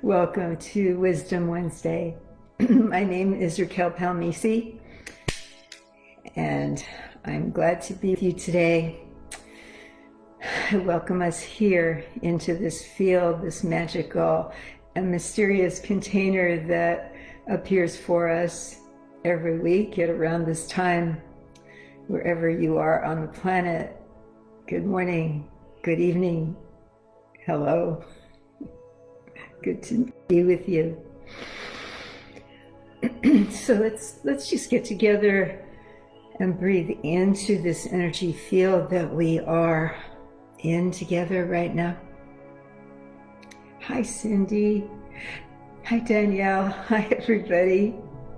Welcome to Wisdom Wednesday. My name is Racquel Palmese, and I'm glad to be with you today. I welcome us here into this field, this magical and mysterious container that appears for us every week at around this time, wherever you are on the planet. Good morning, good evening, hello. Good to be with you. So let's just get together and breathe into this energy field that we are in together right now. Hi, Cindy. Hi, Danielle. Hi, everybody.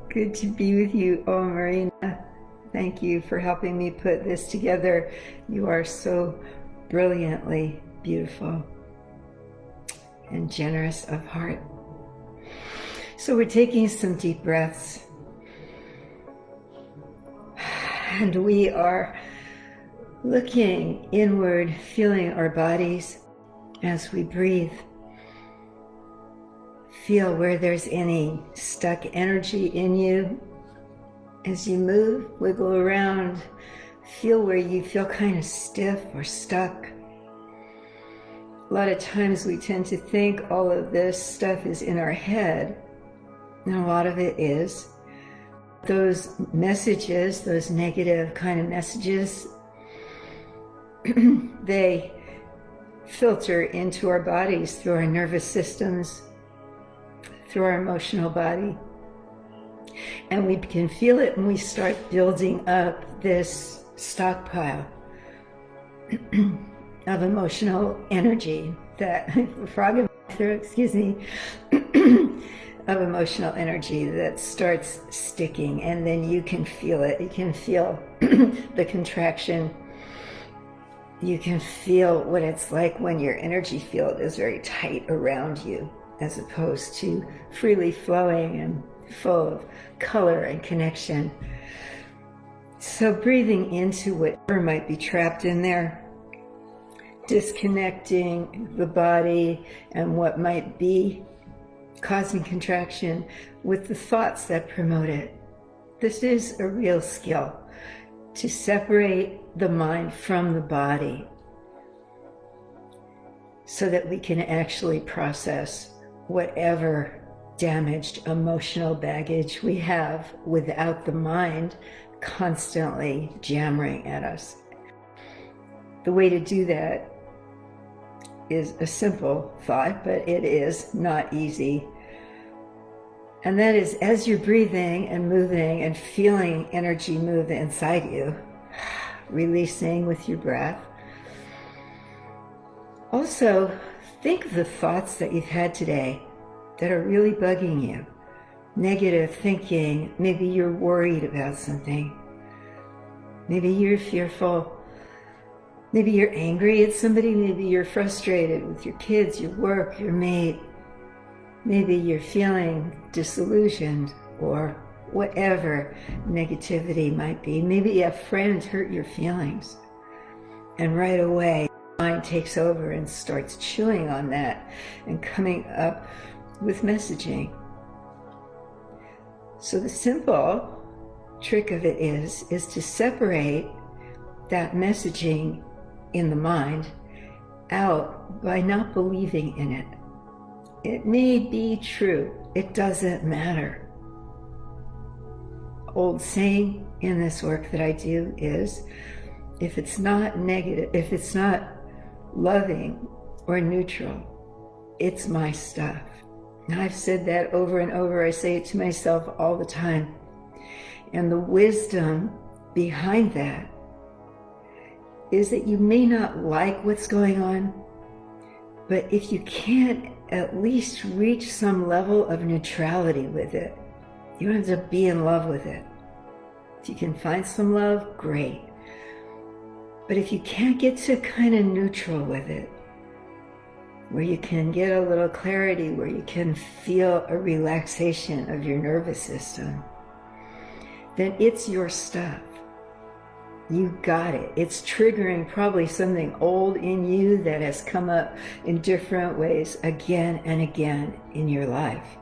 Good to be with you. Oh, Marina, thank you for helping me put this together. You are so brilliantly beautiful and generous of heart. So we're taking some deep breaths, and we are looking inward, feeling our bodies as we breathe. Feel where there's any stuck energy in you. As you move, wiggle around, feel where you feel kind of stiff or stuck. A lot of times we tend to think all of this stuff is in our head, and a lot of it is. Those messages, those negative kind of messages, they filter into our bodies through our nervous systems, through our emotional body. And we can feel it when we start building up this stockpile of emotional energy, that frog in my throat, excuse me, of emotional energy that starts sticking, and then you can feel it. You can feel the contraction. You can feel what it's like when your energy field is very tight around you, as opposed to freely flowing and full of color and connection. So breathing into whatever might be trapped in there, disconnecting the body and what might be causing contraction with the thoughts that promote it. This is a real skill, to separate the mind from the body so that we can actually process whatever damaged emotional baggage we have without the mind constantly jammering at us. The way to do that is a simple thought, but it is not easy. And that is, as you're breathing and moving and feeling energy move inside you, releasing with your breath, also think of the thoughts that you've had today that are really bugging you. Negative thinking, maybe you're worried about something. Maybe you're fearful. Maybe you're angry at somebody. Maybe you're frustrated with your kids, your work, your mate. Maybe you're feeling disillusioned, or whatever negativity might be. Maybe a friend hurt your feelings, and right away, the mind takes over and starts chewing on that and coming up with messaging. So the simple trick of it is to separate that messaging in the mind out by not believing in it. It may be true, it doesn't matter. Old saying in this work that I do is, if it's not negative, if it's not loving or neutral, it's my stuff. And I've said that over and over. I say it to myself all the time. And the wisdom behind that is that you may not like what's going on, but if you can't at least reach some level of neutrality with it, you don't have to be in love with it. If you can find some love, great. But if you can't get to kind of neutral with it, where you can get a little clarity, where you can feel a relaxation of your nervous system, then it's your stuff. You got it. It's triggering probably something old in you that has come up in different ways again and again in your life.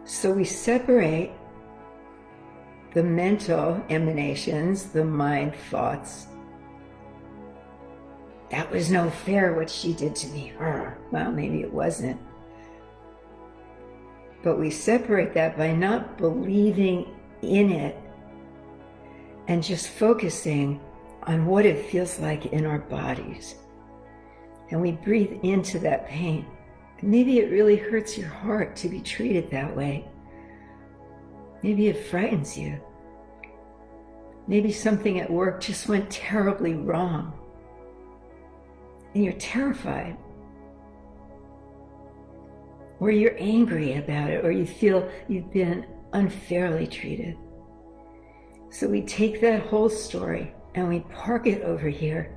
So we separate the mental emanations, the mind thoughts. That was no fair what she did to me. Well, maybe it wasn't. But we separate that by not believing in it and just focusing on what it feels like in our bodies. And we breathe into that pain. Maybe it really hurts your heart to be treated that way. Maybe it frightens you. Maybe something at work just went terribly wrong. And you're terrified. Or you're angry about it, or you feel you've been unfairly treated. So we take that whole story and we park it over here.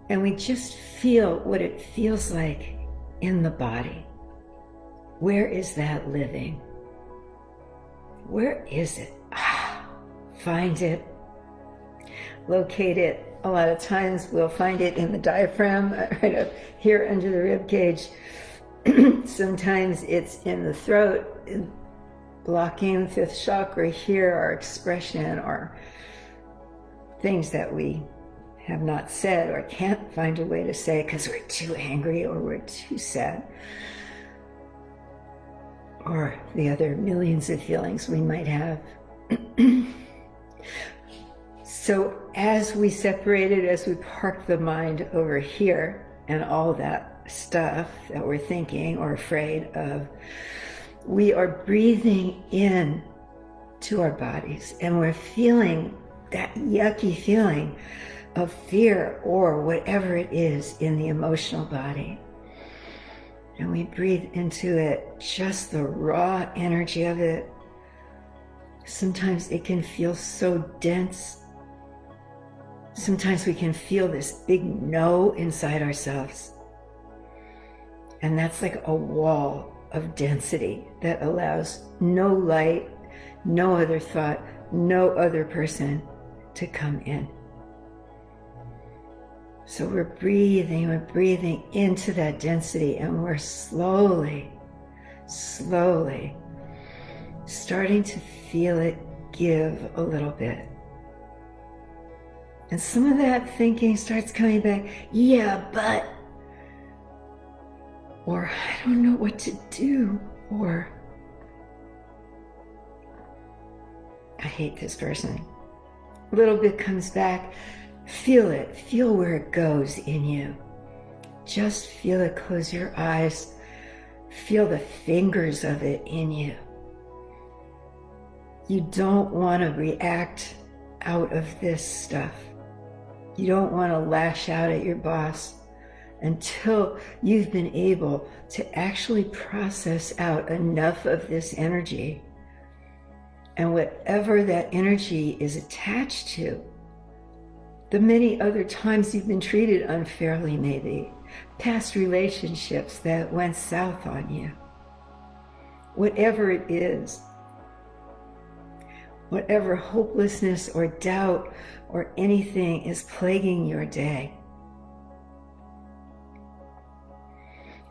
And we just feel what it feels like in the body. Where is that living? Where is it? Find it. Locate it. A lot of times we'll find it in the diaphragm, right up here under the rib cage. Sometimes it's in the throat, blocking the fifth chakra here, our expression, or things that we have not said or can't find a way to say because we're too angry or we're too sad, or the other millions of feelings we might have. So as we separated, as we parked the mind over here and all that stuff that we're thinking or afraid of, we are breathing in to our bodies and we're feeling that yucky feeling of fear or whatever it is in the emotional body. And we breathe into it, just the raw energy of it. Sometimes it can feel so dense. Sometimes we can feel this big no inside ourselves. And that's like a wall of density that allows no light, no other thought, no other person to come in. So we're breathing into that density, and we're slowly starting to feel it give a little bit. And some of that thinking starts coming back, yeah, but, or I don't know what to do, or I hate this person. A little bit comes back. Feel it. Feel where it goes in you. Just feel it. Close your eyes. Feel the fingers of it in you. You don't want to react out of this stuff. You don't want to lash out at your boss until you've been able to actually process out enough of this energy. And whatever that energy is attached to, the many other times you've been treated unfairly, maybe, past relationships that went south on you, whatever it is, whatever hopelessness or doubt or anything is plaguing your day.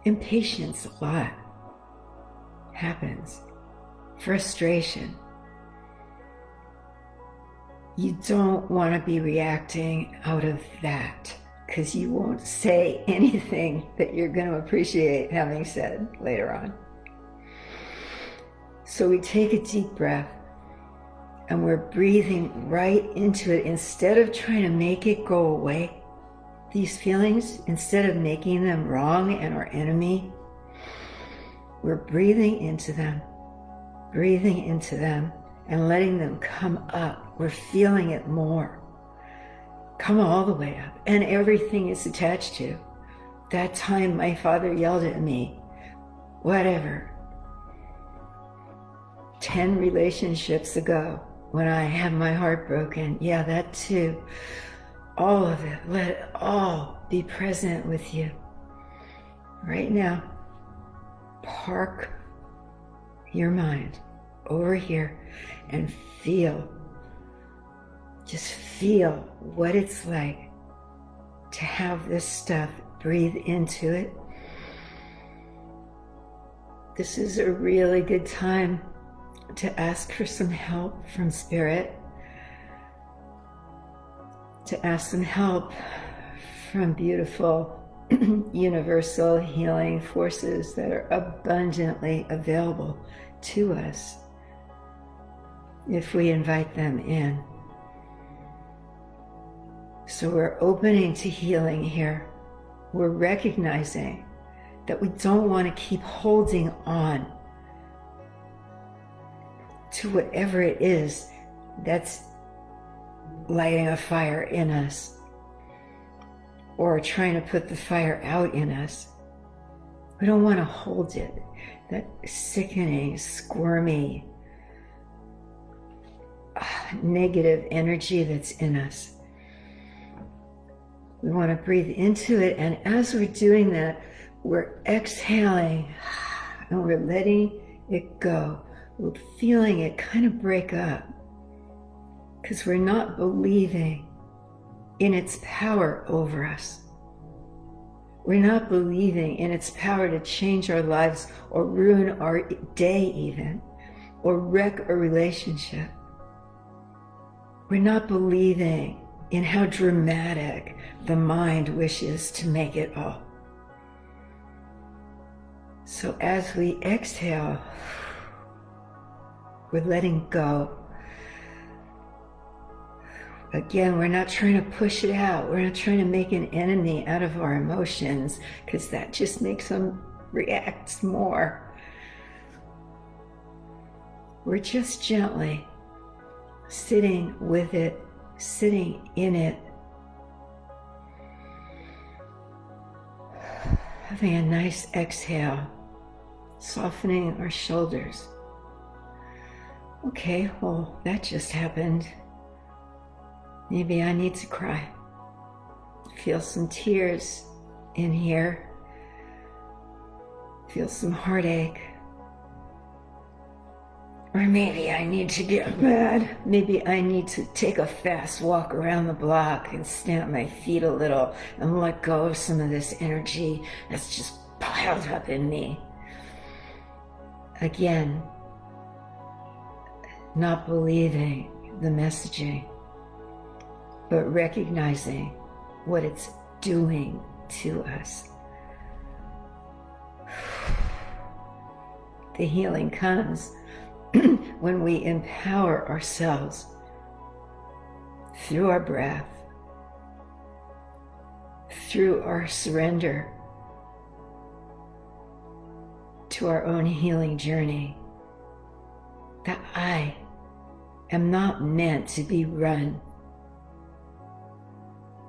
Impatience a lot happens. Frustration. You don't want to be reacting out of that because you won't say anything that you're going to appreciate having said later on. So we take a deep breath and we're breathing right into it. Instead of trying to make it go away, these feelings, instead of making them wrong and our enemy, we're breathing into them and letting them come up. We're feeling it more. Come all the way up. And everything is attached to. That time my father yelled at me, whatever, 10 relationships ago when I had my heart broken. Yeah, that too. All of it. Let it all be present with you. Right now, park your mind over here and feel Just feel what it's like to have this stuff. Breathe into it. This is a really good time to ask for some help from Spirit, to ask some help from beautiful universal healing forces that are abundantly available to us if we invite them in. So we're opening to healing here. We're recognizing that we don't want to keep holding on to whatever it is that's lighting a fire in us or trying to put the fire out in us. We don't want to hold it, that sickening, squirmy, negative energy that's in us. We want to breathe into it, and as we're doing that, we're exhaling and we're letting it go. We're feeling it kind of break up because we're not believing in its power over us. We're not believing in its power to change our lives or ruin our day even, or wreck a relationship. We're not believing in how dramatic the mind wishes to make it all. So as we exhale, we're letting go. Again, we're not trying to push it out. We're not trying to make an enemy out of our emotions, because that just makes them react more. We're just gently sitting with it, sitting in it, having a nice exhale, softening our shoulders. Okay, well, that just happened. Maybe I need to cry. Feel some tears in here. Feel some heartache. Or maybe I need to get mad. Maybe I need to take a fast walk around the block and stamp my feet a little and let go of some of this energy that's just piled up in me. Again, not believing the messaging, but recognizing what it's doing to us. The healing comes when we empower ourselves through our breath, through our surrender to our own healing journey, that I am not meant to be run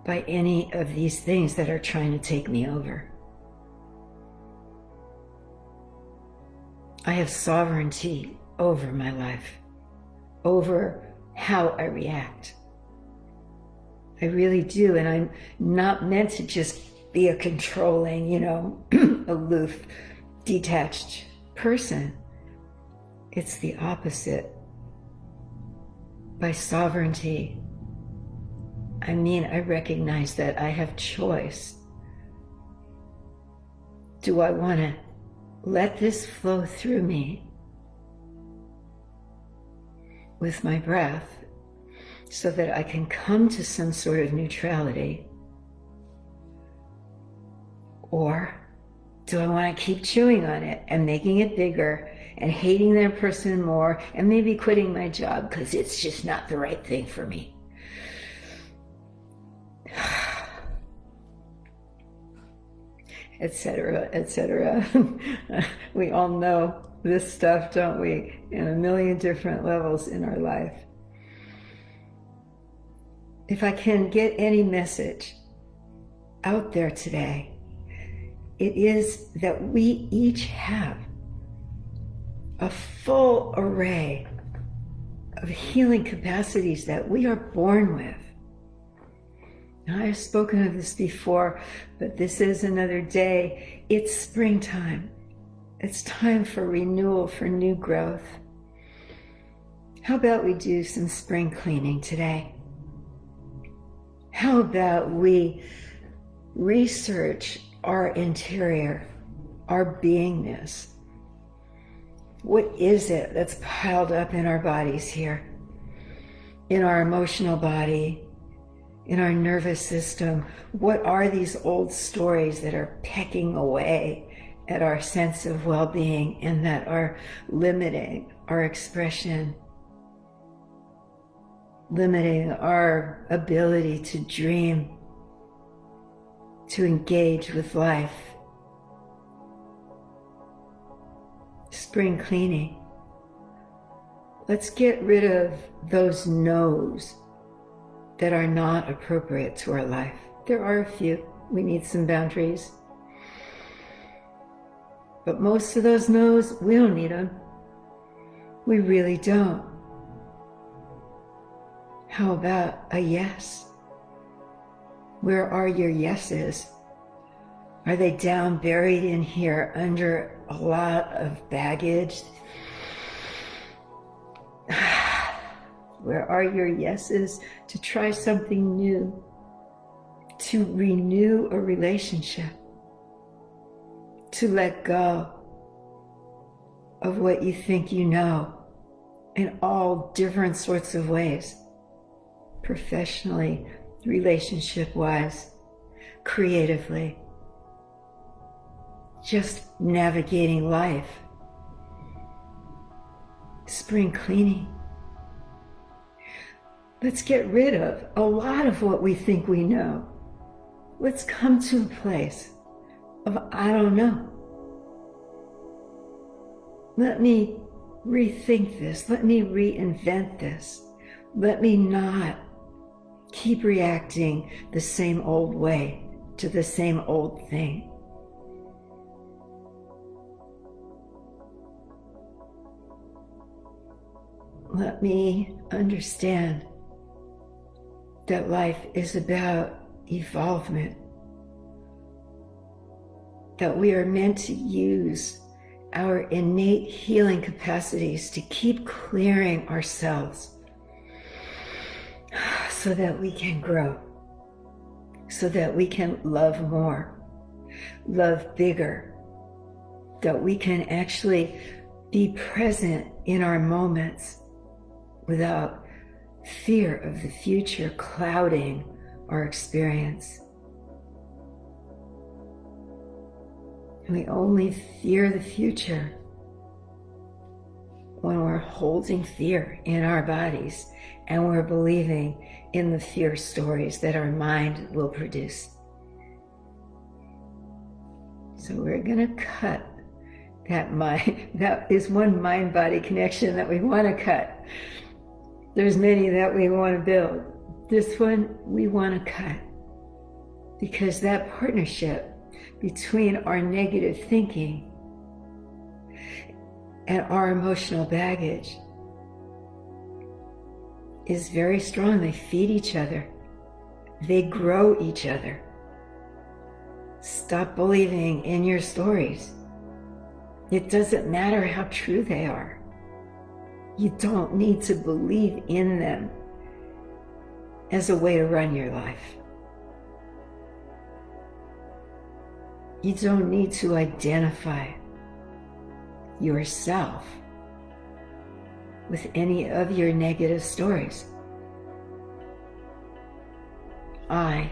by any of these things that are trying to take me over. I have sovereignty over my life, over how I react. I really do, and I'm not meant to just be a controlling, aloof, detached person. It's the opposite. By sovereignty, I mean I recognize that I have choice. Do I want to let this flow through me with my breath so that I can come to some sort of neutrality? Or do I want to keep chewing on it and making it bigger and hating that person more and maybe quitting my job because it's just not the right thing for me? Etc., etc. We all know this stuff, don't we, in a million different levels in our life. If I can get any message out there today, it is that we each have a full array of healing capacities that we are born with. Now, I've spoken of this before, but this is another day. It's springtime. It's time for renewal, for new growth. How about we do some spring cleaning today? How about we research our interior, our beingness? What is it that's piled up in our bodies here? In our emotional body, in our nervous system? What are these old stories that are pecking away at our sense of well-being and that are limiting our expression, limiting our ability to dream, to engage with life? Spring cleaning. Let's get rid of those no's that are not appropriate to our life. There are a few. We need some boundaries. But most of those no's, we don't need them. We really don't. How about a yes? Where are your yeses? Are they down, buried in here under a lot of baggage? Where are your yeses to try something new, to renew a relationship, to let go of what you think you know in all different sorts of ways, professionally, relationship-wise, creatively, just navigating life? Spring cleaning. Let's get rid of a lot of what we think we know. Let's come to a place of I don't know. Let me rethink this. Let me reinvent this. Let me not keep reacting the same old way to the same old thing. Let me understand that life is about evolvement, that we are meant to use our innate healing capacities to keep clearing ourselves so that we can grow, so that we can love more, love bigger, that we can actually be present in our moments without fear of the future clouding our experience. We only fear the future when we're holding fear in our bodies and we're believing in the fear stories that our mind will produce. So we're going to cut that is one mind-body connection that we want to cut. There's many that we want to build. This one we want to cut, because that partnership between our negative thinking and our emotional baggage is very strong. They feed each other. They grow each other. Stop believing in your stories. It doesn't matter how true they are. You don't need to believe in them as a way to run your life. You don't need to identify yourself with any of your negative stories. I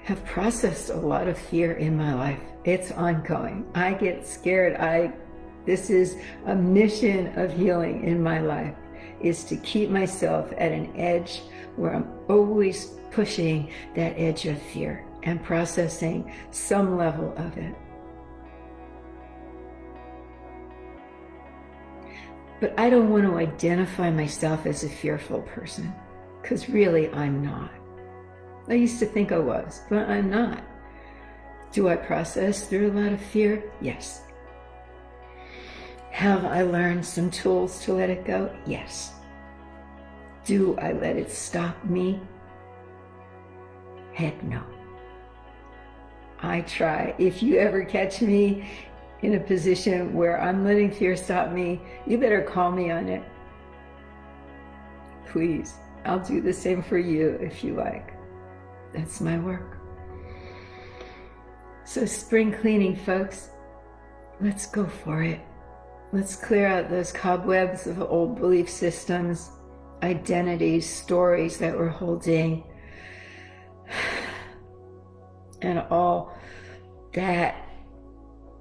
have processed a lot of fear in my life. It's ongoing. I get scared. This is a mission of healing in my life, is to keep myself at an edge where I'm always pushing that edge of fear and processing some level of it. But I don't want to identify myself as a fearful person, because really I'm not. I used to think I was, but I'm not. Do I process through a lot of fear? Yes. Have I learned some tools to let it go? Yes. Do I let it stop me? Heck no. I try. If you ever catch me in a position where I'm letting fear stop me, you better call me on it. Please. I'll do the same for you if you like. That's my work. So spring cleaning, folks, let's go for it. Let's clear out those cobwebs of old belief systems, identities, stories that we're holding, and all that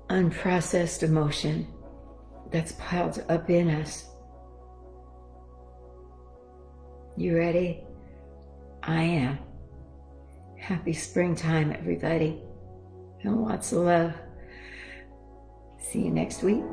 unprocessed emotion that's piled up in us. You ready? I am. Happy springtime, everybody, and lots of love. See you next week.